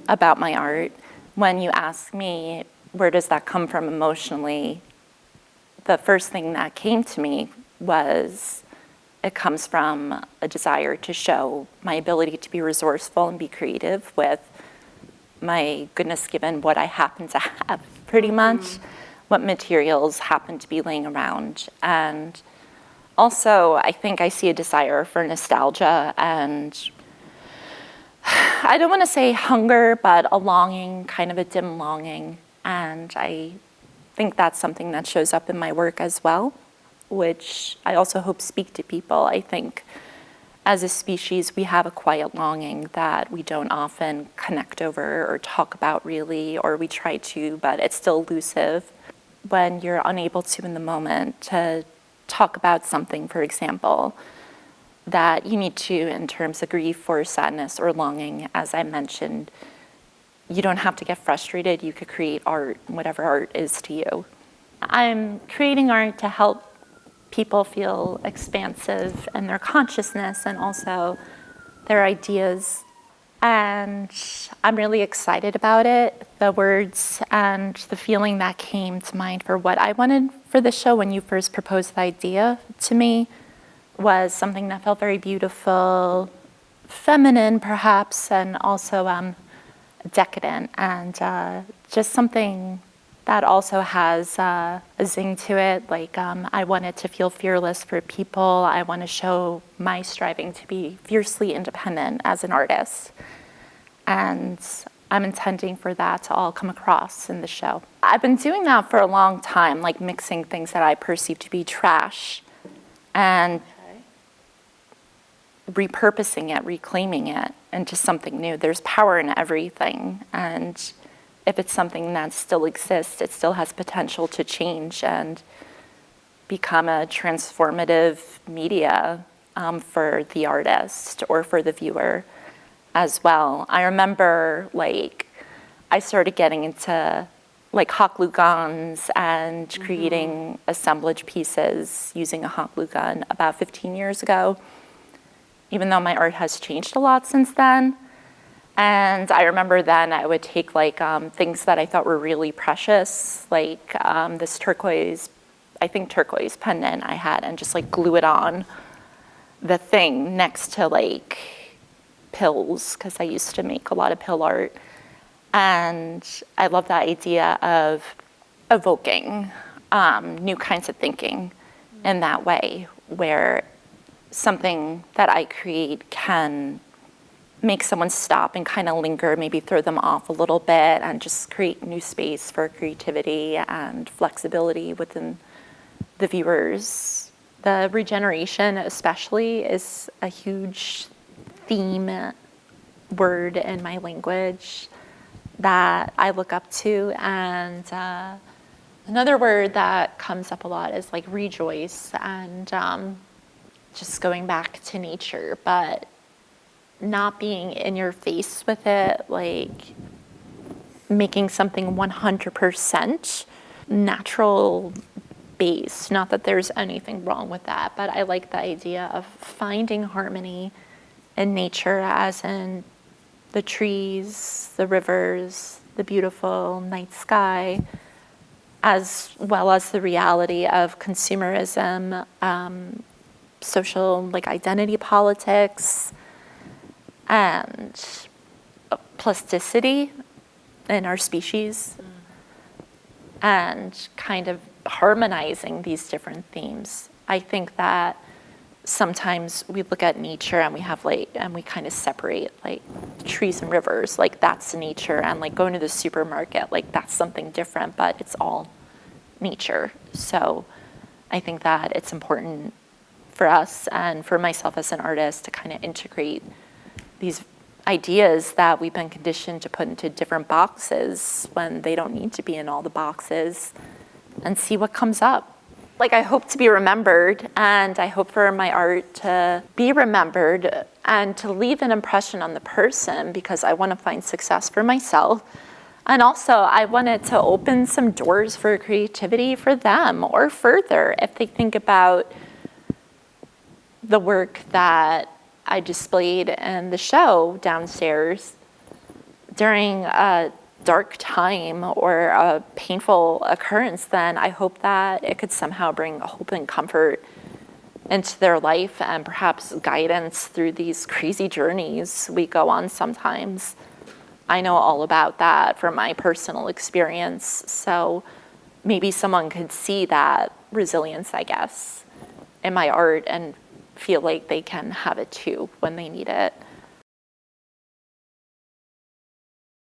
about my art. When you ask me, where does that come from emotionally? The first thing that came to me was it comes from a desire to show my ability to be resourceful and be creative with my goodness given what I happen to have, pretty much, what materials happen to be laying around. And also, I think I see a desire for nostalgia and I don't want to say hunger, but a longing, kind of a dim longing. And I think that's something that shows up in my work as well, which I also hope speak to people. I think as a species, we have a quiet longing that we don't often connect over or talk about really, or we try to, but it's still elusive. When you're unable to in the moment to talk about something, for example, that you need to in terms of grief or sadness or longing, as I mentioned, you don't have to get frustrated. You could create art, whatever art is to you. I'm creating art to help people feel expansive in their consciousness and also their ideas. And I'm really excited about it. The words and the feeling that came to mind for what I wanted for the show when you first proposed the idea to me was something that felt very beautiful, feminine perhaps, and also decadent, and just something that also has a zing to it. Like I wanted to feel fearless for people. I want to show my striving to be fiercely independent as an artist. And I'm intending for that to all come across in the show. I've been doing that for a long time, like mixing things that I perceive to be trash and repurposing it, reclaiming it into something new. There's power in everything. And if it's something that still exists, it still has potential to change and become a transformative media for the artist or for the viewer as well. I remember I started getting into hot glue guns and creating assemblage pieces using a hot glue gun about 15 years ago, even though my art has changed a lot since then. And I remember then I would take things that I thought were really precious, like this turquoise pendant I had, and just glue it on the thing next to pills, because I used to make a lot of pill art. And I love that idea of evoking new kinds of thinking in that way, where something that I create can make someone stop and kind of linger, maybe throw them off a little bit, and just create new space for creativity and flexibility within the viewers. The regeneration especially is a huge theme word in my language that I look up to. And another word that comes up a lot is rejoice, and just going back to nature, but not being in your face with it, making something 100% natural based. Not that there's anything wrong with that, but I like the idea of finding harmony in nature, as in the trees, the rivers, the beautiful night sky, as well as the reality of consumerism, social identity politics, and plasticity in our species, and kind of harmonizing these different themes. I think that sometimes we look at nature and we have and we kind of separate trees and rivers, that's nature, and going to the supermarket, that's something different, but it's all nature. So I think that it's important for us and for myself as an artist to kind of integrate these ideas that we've been conditioned to put into different boxes when they don't need to be in all the boxes, and see what comes up. I hope to be remembered, and I hope for my art to be remembered and to leave an impression on the person, because I want to find success for myself. And also, I wanted to open some doors for creativity for them, or further, if they think about the work that I displayed in the show downstairs, during a dark time or a painful occurrence, then I hope that it could somehow bring hope and comfort into their life and perhaps guidance through these crazy journeys we go on sometimes. I know all about that from my personal experience, so maybe someone could see that resilience, I guess, in my art and feel like they can have it too when they need it.